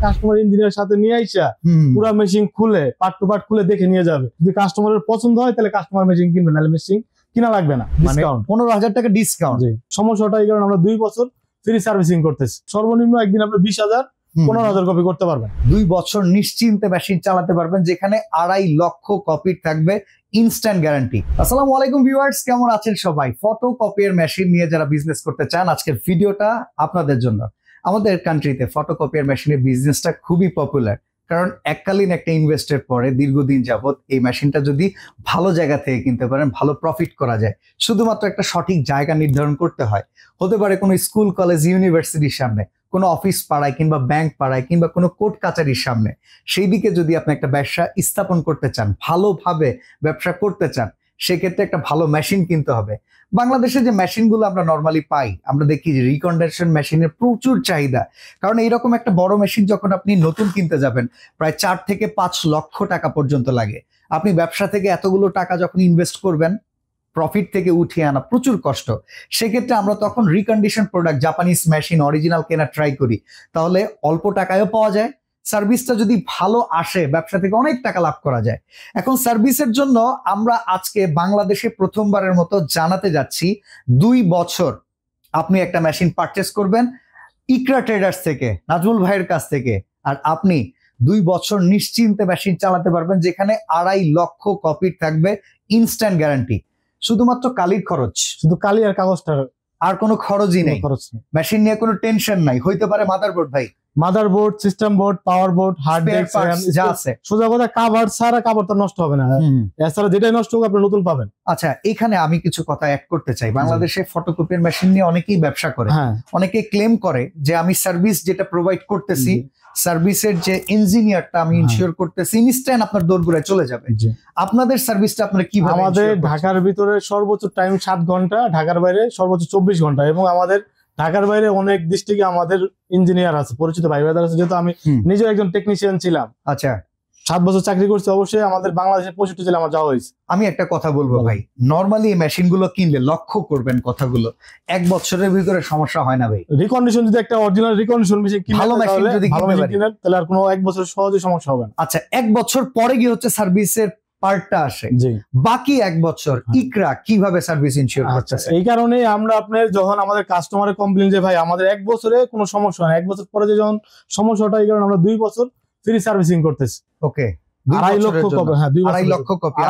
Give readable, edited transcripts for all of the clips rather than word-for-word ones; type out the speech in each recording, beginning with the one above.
Customer engineer সাথে নিয়ে আইসা পুরো মেশিন খুলে পার্ট টু পার্ট খুলে দেখে নিয়ে যাবে। যদি কাস্টমারের পছন্দ হয় তাহলে কাস্টমার মেশিন কিনবে, নাহলে মেশিন কিনা লাগবে না। ডিসকাউন্ট 15,000 টাকা ডিসকাউন্ট। সমস্যাটা এই কারণে আমরা 2 বছর ফ্রি সার্ভিসিং করতেছি। সর্বনিম্ন একদিন আপনি 20,000 15,000 কপি করতে পারবেন। 2 বছর নিশ্চিন্তে মেশিন চালাতে পারবেন, যেখানে 2.5 লক্ষ কপি থাকবে ইনস্ট্যান্ট গ্যারান্টি। আসসালামু আলাইকুম ভিউয়ার্স, কেমন আছেন সবাই? ফটোকপির মেশিন নিয়ে যারা বিজনেস করতে চান, আজকের ভিডিওটা আপনাদের জন্য। আমাদের কান্ট্রিতে ফটোকপির মেশিনের বিজনেসটা খুবই পপুলার, কারণ এককালীন একটা ইনভেস্টের পরে দীর্ঘদিন যাবত এই মেশিনটা যদি ভালো জায়গা থেকে কিনতে পারেন, ভালো প্রফিট করা যায়। শুধুমাত্র একটা সঠিক জায়গা নির্ধারণ করতে হয়। হতে পারে কোনো স্কুল, কলেজ, ইউনিভার্সিটির সামনে, কোনো অফিস পাড়ায় কিংবা ব্যাংক পাড়ায় কিংবা কোনো কোর্ট কাচারির সামনে। সেই দিকে যদি আপনি একটা ব্যবসা স্থাপন করতে চান, ভালোভাবে ব্যবসা করতে চান, সেক্ষেত্রে একটা ভালো মেশিন কিনতে হবে। বাংলাদেশে যে মেশিনগুলো আমরা নর্মালি পাই, আমরা দেখি যে রিকন্ডেনশন মেশিনের প্রচুর চাহিদা। কারণ এইরকম একটা বড় মেশিন যখন আপনি নতুন কিনতে যাবেন, প্রায় 4 থেকে 5 লক্ষ টাকা পর্যন্ত লাগে। আপনি ব্যবসা থেকে এতগুলো টাকা যখন ইনভেস্ট করবেন, প্রফিট থেকে উঠিয়ে আনা প্রচুর কষ্ট। সেক্ষেত্রে আমরা তখন recondition product, Japanese machine original কেনা ট্রাই করি। তাহলে অল্প টাকায়ও পাওয়া যায়, সার্ভিসটা যদি ভালো আসে, ব্যবসা থেকে অনেক টাকা লাভ করা যায়। এখন সার্ভিসের জন্য আমরা আজকে বাংলাদেশে প্রথমবারের মতো জানাতে যাচ্ছি, 2 বছর আপনি একটা মেশিন পারচেস করবেন ইকরা ট্রেডার্স থেকে, নাজমুল ভাইয়ের কাছ থেকে, আর আপনি 2 বছর নিশ্চিন্তে মেশিন চালাতে পারবেন, যেখানে 2.5 লক্ষ কপি থাকবে ইনস্ট্যান্ট গ্যারান্টি। শুধুমাত্র কালির খরচ, শুধু কালি আর কাগজটা, আর কোনো খরচই নেই। মেশিন নিয়ে কোনো টেনশন নাই। হইতে পারে মাদারবোর্ড, ভাই motherboard, system board, power board, hard disk যা আছে, সোজা কথা কভার ছাড়া কাভারটা নষ্ট হবে না। এছাড়া যেটাই নষ্ট হবে আপনি নতুন পাবেন। আচ্ছা, এখানে আমি কিছু কথা অ্যাড করতে চাই। বাংলাদেশে ফটোকপির মেশিন নিয়ে অনেকেই ব্যবসা করে, অনেকে ক্লেম করে যে আমি সার্ভিস যেটা প্রোভাইড করতেছি, সার্ভিসের যে ইঞ্জিনিয়ারটা আমি ইনশিওর করতেছি ইনস্ট্যান্ট আপনার দৌড়গুড়ায় চলে যাবে। আপনাদের সার্ভিসটা আপনারা কিভাবে? আমাদের ঢাকার ভিতরে সর্বোচ্চ টাইম 7 ঘন্টা, ঢাকার বাইরে সর্বোচ্চ 24 ঘন্টা। এবং আমাদের ঢাকার বাইরে অনেক ডিস্ট্রিক্টে আমাদের ইঞ্জিনিয়ার আছে, পরিচিত ভাই ব্রাদার আছে। যেহেতু আমি নিজে একজন টেকনিশিয়ান ছিলাম, আচ্ছা 7 বছর চাকরি করছি, অবশ্যই আমাদের বাংলাদেশে 65 জেলা আমার যাওয়া হয়েছে। আমি একটা কথা বলবো ভাই, নরমালি এই মেশিন গুলো কিনলে লক্ষ্য করবেন কথাগুলো, 1 বছরের ভিতরে সমস্যা হয় না ভাই। রিকন্ডিশন যদি একটা অরিজিনাল রিকন্ডিশন মেশিন কিনে, ভালো মেশিন যদি কিনেন তাহলে আর কোনো 1 বছর সহজে সমস্যা হবে না। আচ্ছা, 1 বছর পরে গিয়ে হচ্ছে সার্ভিসের পার্টটা আসে, বাকি 1 বছর ইকরা কিভাবে সার্ভিস ইনশিওর করতেছে? এই কারণে আমরা আপনার যখন আমাদের কাস্টমারের কমপ্লেইন যে ভাই আমাদের 1 বছরে কোনো সমস্যা হয় না, 1 বছর পরে যে যখন সমস্যাটা, এই কারণে আমরা 2 বছর ফ্রি সার্ভিসিং করতেছি। ওকে, 2.5 লক্ষ কপি। হ্যাঁ, 2.5 লক্ষ কপি।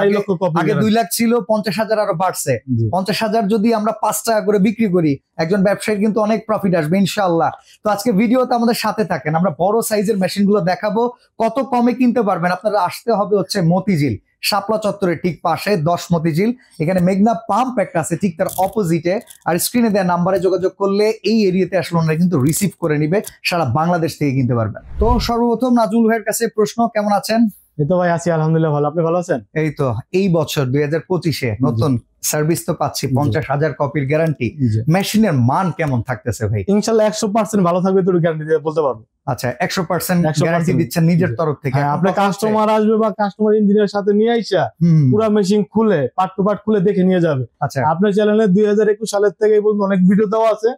আগে 2 লাখ ছিল, 50,000 আরো বাড়ছে। 50,000 যদি আমরা 5 টাকা করে বিক্রি করি, একজন ব্যবসায়ীর কিন্তু অনেক প্রফিট আসবে ইনশাআল্লাহ। তো আজকে ভিডিওতে আমাদের সাথে থাকেন, আমরা বড় সাইজের মেশিন গুলো দেখাবো, কত কমে কিনতে পারবেন। আপনারা আসতে হবে হচ্ছে মতিঝিল, শাপলা চত্বরের ঠিক পাশে 10 মতিঝিল। এখানে মেঘনা পাম্প একটা আছে ঠিক তার অপোজিটে। আর স্ক্রিনে দেওয়া নাম্বারে যোগাযোগ করলে এই এরিয়াতে আসলে ওনারা কিন্তু রিসিভ করে নিবে, সারা বাংলাদেশ থেকে কিনতে পারবেন। তো সর্বপ্রথম নাজমুল ভাইয়ের কাছে প্রশ্ন, কেমন আছেন? এই তো ভাই আছি আলহামদুলিল্লাহ ভালো, আপনি ভালো আছেন? এই তো, এই বছর 2025-এ নতুন সার্ভিস তো পাচ্ছি, 50,000 কপির গ্যারান্টি। মেশিনের মান কেমন থাকতেছে ভাই? ইনশাআল্লাহ 100% ভালো থাকবে, তো গ্যারান্টি দিয়ে বলতে পারবো। আচ্ছা, 100% গ্যারান্টি দিচ্ছেন নিজের তরফ থেকে? হ্যাঁ, আপনি কাস্টমার আসবে বা কাস্টমার ইঞ্জিনিয়ার সাথে নিয়ে আইসা পুরো মেশিন খুলে পার্ট টু পার্ট খুলে দেখে নিয়ে যাবে। আচ্ছা, আপনার চ্যানেলে 2021 সালের থেকে এই পর্যন্ত অনেক ভিডিও দেওয়া আছে,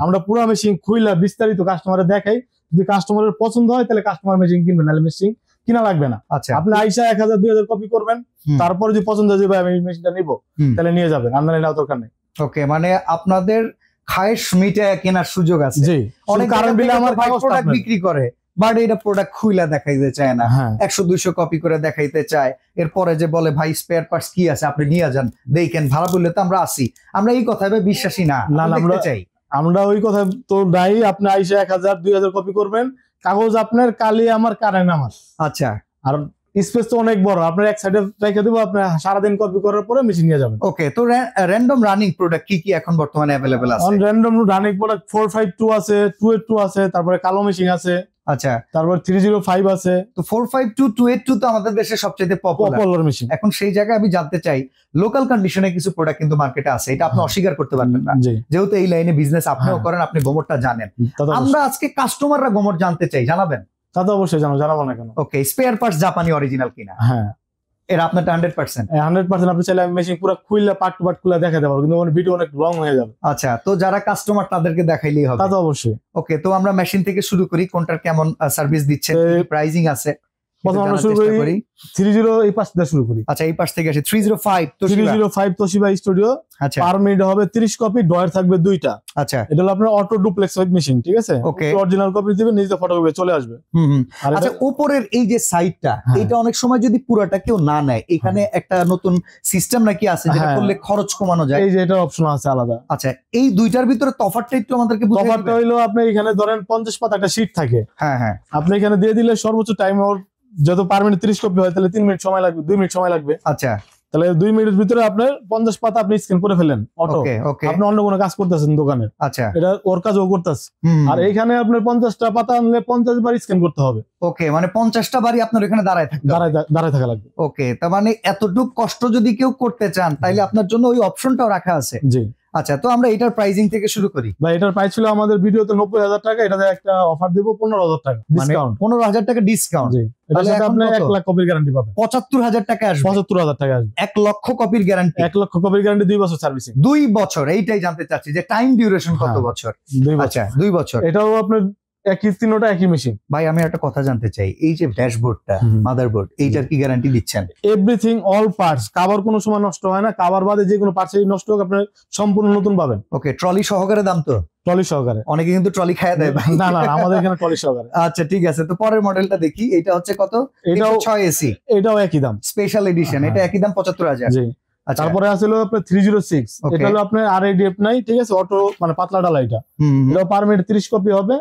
আমরা পুরো মেশিন খুইলা বিস্তারিত কাস্টমারে দেখাই। যদি কাস্টমারের পছন্দ হয় তাহলে কাস্টমার মেশিন কিনবে, নাহলে মেশিন কিনা লাগবে না। আচ্ছা, আপনি আইসা 1000 2000 কপি করবেন, তারপরে যদি পছন্দ হয় যে ভাই আমি মেশিনটা নিবো, তাহলে নিয়ে যাবেন, আমদানি নেওয়ার দরকার নেই। ওকে, মানে আপনাদের খায়েশ মিটায় কেনার সুযোগ আছে। জি, অনেক কারণ বিলে আমার প্রোডাক্ট বিক্রি করে, বাট এটা প্রোডাক্ট খুইলা দেখাইতে চায় না, 100-200 কপি করে দেখাইতে চায়। এরপরে যে বলে ভাই স্পেয়ার পার্টস কি আছে আপনি নিয়ে যান, দেখেন ভালো বললে তো আমরা আসি। আমরা এই কথা বিশ্বাসী না, দেখতে চাই। আমরা ওই কথা তো নাই। আপনি আইসা 1000 2000 কপি করবেন, কাগজ আপনার, কালি আমার, কারেন্ট আমার। আচ্ছা, আর স্পেস তো অনেক বড়, আপনার এক সাইডে রেখে দেবো, আপনি সারাদিন কপি করার পরে মেশিন নিয়ে যাবেন। ওকে, তো র্যান্ডম রানিং প্রোডাক্ট কি কি এখন বর্তমানে अवेलेबल আছে? র্যান্ডম রানিং প্রোডাক্ট 452 আছে, 282 আছে, তারপরে কালো মেশিন আছে। আচ্ছা, তারপর 305 আছে। তো 452 282 তো আমাদের দেশে সবচেয়ে পপুলার মেশিন। এখন সেই জায়গায় আমি জানতে চাই, লোকাল কন্ডিশনে কিছু প্রোডাক্ট কিন্তু মার্কেটে আছে, এটা আপনি অস্বীকার করতে পারবেন না, যেহেতু এই লাইনে বিজনেস আপনিও করেন, আপনি গোমরটা জানেন। আমরা আজকে কাস্টমাররা গোমর জানতে চাই, জানাবেন? তা তো অবশ্যই জানাবো না কেন। ওকে, স্পেয়ার পার্টস জাপানি অরিজিনাল কিনা? হ্যাঁ, এটা আপনারটা 100%। 100% আপনি চাইলে আমি মেশিন পুরো খুললে পার্ট টু পার্ট খুলে দেখাতে পারবো, কিন্তু ভিডিও অনেক লং হয়ে যাবে। আচ্ছা, তো যারা কাস্টমার তাদেরকে দেখাইলেই হবে। তা তো অবশ্যই। ওকে, তো আমরা মেশিন থেকে শুরু করি, কোনটার কেমন সার্ভিস দিচ্ছে, প্রাইজিং আছে। প্রথমে আমরা শুরু করি 30 এই পাশ থেকে শুরু করি। আচ্ছা, এই পাশ থেকে আসে 305 তোশিবা স্টুডিও। আচ্ছা, পার মিনিট হবে 30 কপি, ড্রয়ার থাকবে 2টা। আচ্ছা, এটা হলো আপনার অটো ডুপ্লেক্স ওয়েব মেশিন, ঠিক আছে? ওকে, অরিজিনাল কপি দিবেন, নিজে ফটোকপি চলে আসবে। আর আচ্ছা, উপরের এই যে সাইডটা, এটা অনেক সময় যদি পুরোটা কেউ না নেয়, এখানে একটা নতুন সিস্টেম নাকি আছে যেটা করলে খরচ কমানো যায়? এই যে এটা অপশন আছে আলাদা। আচ্ছা, এই দুইটার ভিতরে তফাৎটা একটু আমাদেরকে বুঝিয়ে দিবেন। তফাৎটা হইলো আপনি এখানে ধরেন 50 পাতা একটা শীট থাকে। হ্যাঁ হ্যাঁ, আপনি এখানে দিয়ে দিলে সর্বোচ্চ টাইম ওর যত পার মিনিট 30 কপি হয়, তাহলে 3 মিনিট সময় লাগবে, 2 মিনিট সময় লাগবে। আচ্ছা, তাহলে 2 মিনিটের ভিতরে আপনার 50 পাতা আপনি স্ক্যান করে ফেলেন অটো। আপনি অন্য কোনো কাজ করতেছেন দোকানের, আচ্ছা, এটা ওর কাজও করতেছে। আর এইখানে আপনার 50টা পাতা আনলে 50 বার স্ক্যান করতে হবে। ওকে, মানে 50টা বারই আপনার এখানে দাঁড়ায় থাকা লাগবে। ওকে, তার মানে এতটুকু কষ্ট যদি কেউ করতে চান, তাইলে আপনার জন্য ওই অপশনটাও রাখা আছে। জি। আচ্ছা, তো আমরা এটার প্রাইজিং থেকে শুরু করি। ভাই এটার প্রাইস ছিল আমাদের ভিডিওতে 90,000 টাকা, এটাতে একটা অফার দিব 15,000 টাকা ডিসকাউন্ট। 15,000 টাকা ডিসকাউন্ট। জি, এটার সাথে আপনি 1 লাখ কপির গ্যারান্টি পাবেন। 75,000 টাকা আসবে। 75,000 টাকা আসবে। 1 লক্ষ কপির গ্যারান্টি। 1 লক্ষ কপির গ্যারান্টি, 2 বছর সার্ভিসিং। 2 বছর, এইটাই জানতে চাচ্ছি যে টাইম ডিউরেশন কত বছর? 2 বছর। আচ্ছা, 2 বছর। এটাও আপনার একই তিনটা একই মেশিন। ভাই আমি একটা কথা জানতে চাই, এই যে ড্যাশবোর্ডটা, মাদারবোর্ড, এইটার কি গ্যারান্টি দিচ্ছেন? এভরিথিং অল পার্টস, কভার কোনো সময় নষ্ট হয় না, কভার বাদে যে কোনো পার্টসই নষ্ট হোক আপনি সম্পূর্ণ নতুন পাবেন। ওকে, ট্রলি সহকারে দাম তো? ট্রলি সহকারে। অনেকে কিন্তু ট্রলি খায় দেয় ভাই। না না, আমাদের এখানে ট্রলি সহকারে। আচ্ছা, ঠিক আছে, তো পরের মডেলটা দেখি। এটা হচ্ছে কত? এটাও 6 এসি। এটাও একই দাম, স্পেশাল এডিশন। এটা একই দাম 75,000। জি। আচ্ছা, তারপরে আছে হলো আপনার 306। এটা হলো আপনার RIDF নাই, ঠিক আছে? অটো মানে পাতলা ডালা। এটা পার মিনিট 30 কপি হবে,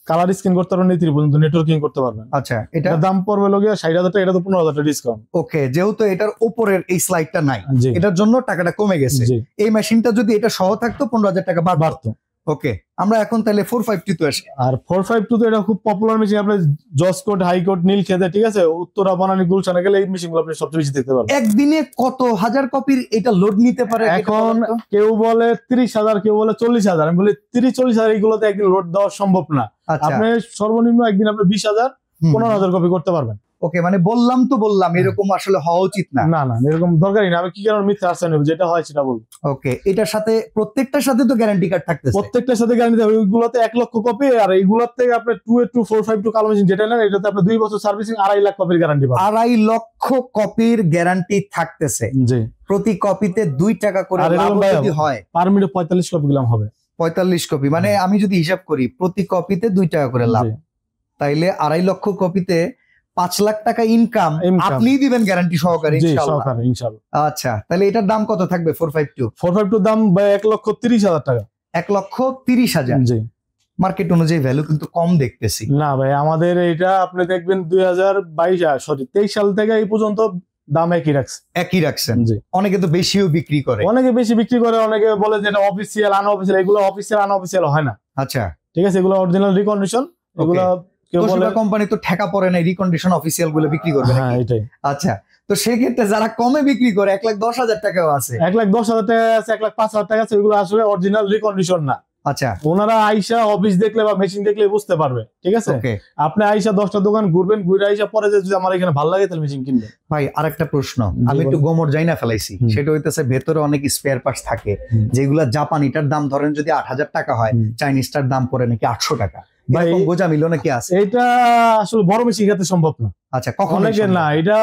কালার স্ক্যান করতে পারবেন, 3 পর্যন্ত নেটওয়ার্কিং করতে পারবেন। আচ্ছা, এটা দাম পড়বে লগিয়া 60,000 টাকা, এটা তো 15,000 টাকা ডিসকাউন্ট। ওকে, যেহেতু এটার উপরের এই স্লাইডটা নাই, এটার জন্য টাকাটা কমে গেছে। এই মেশিনটা যদি এটা সহ থাকতো 15,000 টাকা বাড়তো। ওকে, আমরা এখন তাহলে 452 তে আসি। আর 452 তো এটা খুব পপুলার মেশিন। আপনি জসকোট, হাইকোর্ট, নীলক্ষেতে, ঠিক আছে, উত্তরা, বনানী, গুলশানে গেলে এই মেশিনগুলো আপনি সবচেয়ে বেশি দেখতে পারবেন। একদিনে কত হাজার কপির এটা লোড নিতে পারে? এখন কেউ বলে 30,000, কেউ বলে 40,000। আমি বলি 30-40,000 এইগুলোতে একদিন লোড দেওয়া সম্ভব না। আপনি সর্বনিম্ন একদিন আপনি 20,000, 15,000 কপি করতে পারবেন। ওকে, মানে বললাম এরকম আসলে হওয়া উচিত না। না না, এরকম দরকারই না। আমি কি কারণ মিথ্যা আশ্রয় নেব, যেটা হয় সেটা বলবো। ওকে, এটার সাথে প্রত্যেকটার সাথে তো গ্যারান্টি কার্ড থাকতেছে? প্রত্যেকটার সাথে গ্যারান্টি থাকবে। ওইগুলোতে 1 লক্ষ কপি, আর এইগুলোর থেকে আপনি 282-452 কালো মেশিন যেটা নেন, এটাতে আপনি 2 বছর সার্ভিসিং, 2.5 লাখ কপির গ্যারান্টি পাবেন। 2.5 লক্ষ কপির গ্যারান্টি থাকতেছে। জি। প্রতি কপিতে 2 টাকা করে লাভ যদি হয়, পার মিনিটে 45 কপি গ্রাম হবে। 45 কপি, মানে আমি যদি হিসাব করি প্রতি কপিতে 2 টাকা করে লাভ, তাইলে 2.5 লক্ষ কপিতে 5 লাখ টাকা ইনকাম আপনি দিবেন গ্যারান্টি সহকারে ইনশাআল্লাহ। আচ্ছা, তাহলে এটার দাম কত থাকবে? 452 দাম 1,30,000 টাকা। 1,30,000। জি। মার্কেট অনুযায়ী ভ্যালু কিন্তু কম দেখতেছি। না ভাই, আমাদের এটা আপনি দেখবেন 23 সাল থেকে এই পর্যন্ত দাম একই রাখছেন। জি। অনেকে তো বেশিও বিক্রি করে, অনেকে বলে যে এটা অফিসিয়াল, আনঅফিসিয়াল। এগুলো অফিসিয়াল, আনঅফিসিয়াল হয় না। আচ্ছা, ঠিক আছে, এগুলো অরিজিনাল রিকন্ডিশন। এগুলো কোম্পানি তো ঠেকা পড়ে নাই, রিকন্ডিশন অফিসিয়াল গুলো বিক্রি করবে। হ্যাঁ, এটাই। আচ্ছা, তো সেক্ষেত্রে যারা কমে বিক্রি করে 1,10,000 টাকাও আছে, 1,10,000 টাকা আছে, 1,05,000 টাকা আছে, এগুলো আসলে অরিজিনাল রিকন্ডিশন না। আচ্ছা, ওনারা আইসা অফিস দেখলে বা মেশিন দেখলে বুঝতে পারবে। ঠিক আছে, আপনি আইসা 10টা দোকান ঘুরবেন, ঘুরে আইসা পরে যদি আমার এখানে ভালো লাগে তাহলে মেশিন কিনবেন। ভাই আরেকটা প্রশ্ন আমি একটু গোমর যাই না ফেলাইছি, সেটা হইতেছে ভেতরে অনেক স্পেয়ার পার্টস থাকে যেগুলা জাপানিটার দাম ধরেন যদি 8,000 টাকা হয়, চাইনিজটার দাম পড়ে নাকি 800 টাকা। গোজা মিল নাকি আছে? এটা আসলে বড় মেশিন খেতে সম্ভব না। আচ্ছা, কখন না, এটা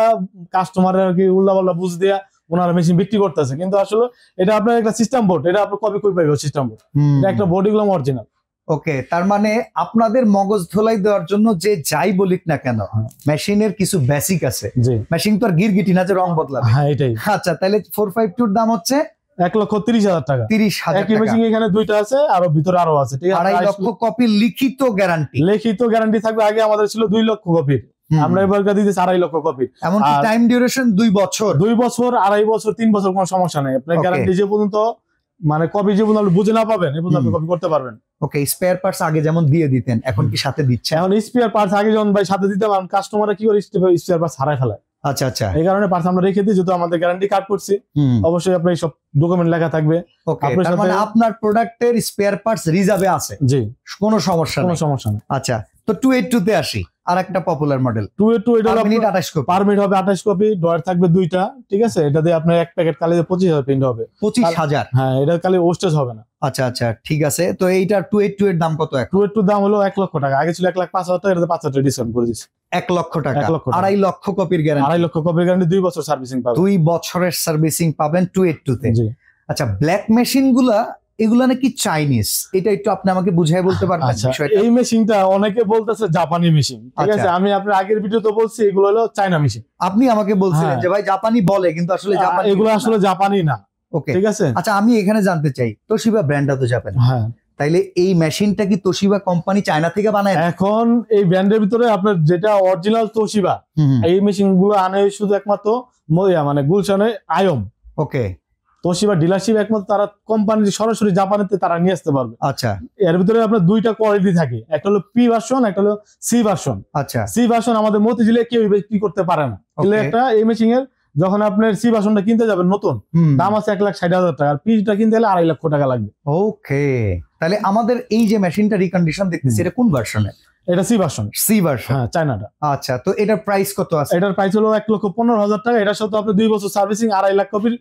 কাস্টমারের আর কি উল্লাপাল্লা বুঝ দেয়া ওনারা মেশিন বিক্রি করতেছে, কিন্তু আসলে এটা আপনার একটা সিস্টেম বোর্ড। এটা আপনি কপি কই পাইবে সিস্টেম বোর্ড, এটা একটা বোর্ড, এগুলো অরিজিনাল। ওকে, তার মানে আপনাদের মগজ ধোলাই দেওয়ার জন্য যে যাই বলিক না কেন, মেশিনের কিছু বেসিক আছে। মেশিন তো আর গিরগিটি না যে রং বদলাবে। হ্যাঁ, এটাই। আচ্ছা, তাহলে 452 দাম হচ্ছে 1,30,000 টাকা। 30,000 টাকা। মেশিন এখানে 2টা আছে, আর ভিতরে আরো আছে। ঠিক আছে, 2.5 লক্ষ কপি লিখিত গ্যারান্টি থাকবে। আগে আমাদের ছিল 2 লক্ষ কপির, আমরা এবার দিতেছি 2.5 লক্ষ কপি। এমনকি টাইম ডিউরেশন 2 বছর, 2.5 বছর, 3 বছর কোনো সমস্যা নেই। আপনার গ্যারান্টি যে পর্যন্ত মানে কপি যে পর্যন্ত বুঝে না পাবেন এই পর্যন্ত আপনি কপি করতে পারবেন। ওকে, স্পেয়ার পার্টস আগে যেমন দিয়ে দিতেন এখন কি সাথে দিচ্ছে? এখন স্পেয়ার পার্টস আগে যেমন ভাই সাথে দিতে পারেন, কাস্টমাররা কি করে স্পেয়ার পার্টস হারায় ফেলায়। আচ্ছা আচ্ছা, এই কারণে পার্টস আমরা রেখে দিই, যেহেতু আমাদের গ্যারান্টি কার্ড করছি অবশ্যই আপনার সব ডকুমেন্ট লেখা থাকবে। ওকে, তার মানে আপনার প্রোডাক্টের স্পেয়ার পার্টস রিজার্ভে আছে? জি, কোনো সমস্যা নেই। আচ্ছা, তো 282 তে আসি, আর একটা পপুলার মডেল 282 এটা হলো মিনিট 28 কপি। পার মিনিট হবে 28 কপি, ড্রয়ার থাকবে 2টা, ঠিক আছে। এটা দিয়ে আপনার এক প্যাকেট কালি 25,000 প্রিন্ট হবে। 25,000? হ্যাঁ, এটা কালি ওস্টেজ হবে না। আচ্ছা আচ্ছা, ঠিক আছে। তো এইটার 282 এর দাম কত এখন? 282 দাম হলো 1 লক্ষ টাকা, আগে ছিল 1,05,000 টাকা, এটাতে 5,000 টাকা ডিসকাউন্ট করে দিচ্ছি। 1 লক্ষ টাকা, 1 লক্ষ টাকা। 2.5 লক্ষ কপির গ্যারান্টি। 2.5 লক্ষ কপির গ্যারান্টি, 2 বছর সার্ভিসিং পাবেন। 2 বছরের সার্ভিসিং পাবেন 282 তে। জি। আচ্ছা, ব্ল্যাক মেশিন গুলা এগুলা নাকি চাইনিজ, এটা একটু আপনি আমাকে বুঝিয়ে বলতে পারবেন আচ্ছা, বিষয়টা? এই মেশিনটা অনেকে বলতেছে জাপানি মেশিন, ঠিক আছে। আচ্ছা। আমি আপনার আগের ভিডিওতে বলছি এগুলো হলো চায়না মেশিন। আপনি আমাকে বলছিলেন হ্যাঁ। যে ভাই জাপানি বলে, কিন্তু আসলে জাপানি এগুলো আসলে জাপানি না, ওকে। ঠিক আছে। আচ্ছা, আমি এখানে জানতে চাই, তোশিবা ব্র্যান্ডটা তো জাপানি, হ্যাঁ, তাইলে এই মেশিনটা কি তোশিবা কোম্পানি চায়না থেকে বানায়? এখন এই ব্র্যান্ডের ভিতরে আপনার যেটা অরিজিনাল তোশিবা, এই মেশিন গুলো আনে শুধু একমাত্র মানে গুলশানে আয়ম। ওকে। তোশিবা ডিলারশিপ একমাত্র তারা কোম্পানি সরাসরি জাপানিতে তারা নিয়ে আসতে পারবে। আচ্ছা এর ভিতরে আপনার 2টা কোয়ালিটি থাকে, একটা হলো পি ভার্সন, একটা হলো সি ভার্সন। আচ্ছা সি ভার্সন আমাদের মতিঝিলে কেউ বিক্রি করতে পারে না। তাহলে একটা এই মেশিন এর যখন আপনার সি ভার্সনটা কিনতে যাবেন নতুন, দাম আছে 1,60,000 টাকা, আর পিটা কিনতে হলে 2.5 লক্ষ টাকা লাগবে। ওকে, তাহলে আমাদের এই যে মেশিনটা রিকন্ডিশন দেখতেছি, এটা কোন ভার্সনের? এটা সি ভার্সন। সি ভার্সন, হ্যাঁ, চায়নাটা। আচ্ছা, তো এটার প্রাইস কত আছে? এটার প্রাইস হলো 1,15,000 টাকা। এটার সাথে আপনি 2 বছর সার্ভিসিং, 2.5 লাখ কপির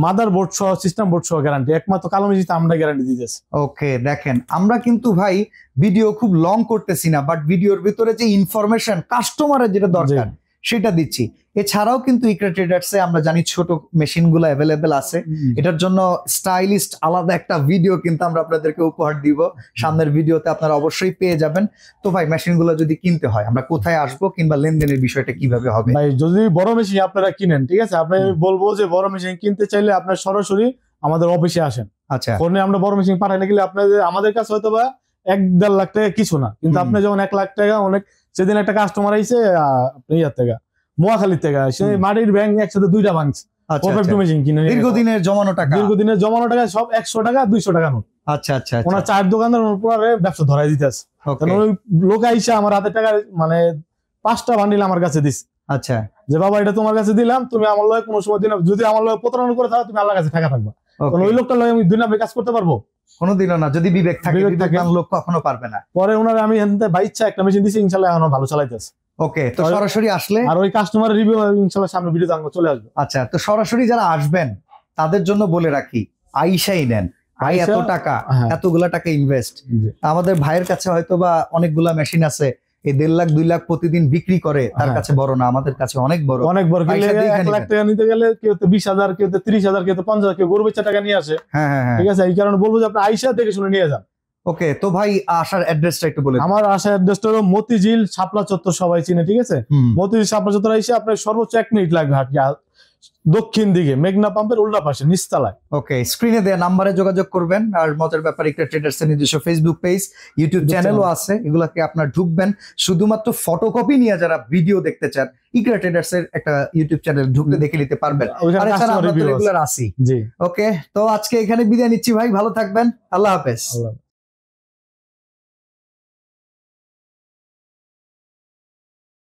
মাদার বোর্ড সহ, সিস্টেম বোর্ড সহ গ্যারান্টি, একমাত্র কালো মেশিনতে আমরা গ্যারান্টি দিতেছি। ওকে, দেখেন আমরা কিন্তু ভাই ভিডিও খুব লং করতেছি না, বাট ভিডিওর ভিতরে যে ইনফরমেশন কাস্টমারের যেটা দরকার সেটা দিচ্ছি। এছাড়াও কিন্তু ইকরা ট্রেডার্সে আমরা জানি ছোট মেশিন গুলো অ্যাভেলেবেল আছে, এটার জন্য স্টাইলিস্ট আলাদা একটা ভিডিও কিন্তু আমরা আপনাদেরকে উপহার দিব, সামনের ভিডিওতে আপনারা অবশ্যই পেয়ে যাবেন। তো ভাই, মেশিন গুলো যদি কিনতে হয় আমরা কোথায় আসবো, কিংবা লেনদেনের বিষয়টা কিভাবে হবে? ভাই, যদি বড় মেশিন আপনারা কিনেন, ঠিক আছে, আপনি বলবো যে বড় মেশিন কিনতে চাইলে আপনার সরাসরি আমাদের অফিসে আসেন। আচ্ছা, ফোনে আমরা বড় মেশিন পাঠাইলে গেলে আপনাদের আমাদের কাছে হয়তো বা 1-1.5 লাখ টাকা কিছু না, কিন্তু আপনি যখন 1 লাখ টাকা, অনেক সেদিন একটা কাস্টমার আইছে আপনি ইয়ার থেকে মোয়াখালীর থেকে, সে মাটির ব্যাংক একসাথে 2টা ভাঙছে, মেশিন কিনে দীর্ঘদিনের জমানো টাকা, দীর্ঘদিনের জমানো টাকা সব 100 টাকা 200 টাকা নোট। আচ্ছা আচ্ছা, ওনার চায়ের দোকানের উপরে ব্যবসা ধরাই দিতেছে। ওই লোক আইসা আমার হাতে টাকা মানে 5টা বান্ডিল আমার কাছে দিস। আচ্ছা, যে বাবা এটা তোমার কাছে দিলাম, তুমি আমার লয় কোনো সময় দিন, যদি আমার লয় প্রতারণা করে থাকো তুমি আল্লাহর কাছে টাকা থাকবা। ওই লোকটা লয় আমি 2 নাম্বার কাজ করতে পারবো? কোনোদিনও না, যদি বিবেক থাকে। বিবেকবান লোক কখনো পারবে না। পরে ওনার আমি ভাই ইচ্ছা একটা মেশিন দিছি, ইনশাআল্লাহ এখন ভালো চালাইতেছে। ওকে, তো সরাসরি আসলে আর ওই কাস্টমারের রিভিউ ইনশাআল্লাহ সামনে ভিডিওতে আমরা চলে আসবে। আচ্ছা, তো সরাসরি যারা আসবেন তাদের জন্য বলে রাখি, আইসাই নেন ভাই, এত টাকা, এতগুলা টাকা ইনভেস্ট। আমাদের ভাইয়ের কাছে হয়তো বা অনেকগুলা মেশিন আছে, এই 1.5 লাখ 2 লাখ প্রতিদিন বিক্রি করে, তার কাছে বড় না, আমাদের কাছে অনেক বড়। অনেক বড়। 1 লাখ টাকা নিতে গেলে কেউ 20,000, কেউ 30,000, কেউ 50,000, কেউ গরু বেচা টাকা নিয়ে আসে। হ্যাঁ হ্যাঁ, ঠিক আছে, এই কারণে বলবো যে আপনি আইসা দেখে শুনে নিয়ে যান। ওকে, তো ভাই আসার অ্যাড্রেসটা একটু বলে। আমার আসার অ্যাড্রেসটা হলো মতিঝিল শাপলা চত্বর, সবাই চিনে, ঠিক আছে। মতিঝিল শাপলা চত্বর আইসা আপনার সর্বোচ্চ 1 মিনিট লাগবে হাঁটি, দক্ষিণ দিকে মেঘনা পাম্পের উল্টা পাশে নিচতলায়। ওকে, স্ক্রিনে দেয়া নাম্বারে যোগাযোগ করবেন। আর মজার ব্যাপার, ইকরা ট্রেডার্স এর নিজস্ব ফেসবুক পেজ, ইউটিউব চ্যানেলও আছে, এগুলাকে আপনার ঢুকবেন। শুধুমাত্র ফটোকপি নিয়ে যারা ভিডিও দেখতে চান, ইকরা ট্রেডার্স এর একটা ইউটিউব চ্যানেল ঢুকলে দেখে নিতে পারবেন। আর এছাড়া আমরা রেগুলার আসি। জি, ওকে, তো আজকে এখানে বিদায় নিচ্ছি ভাই, ভালো থাকবেন, আল্লাহ হাফেজ।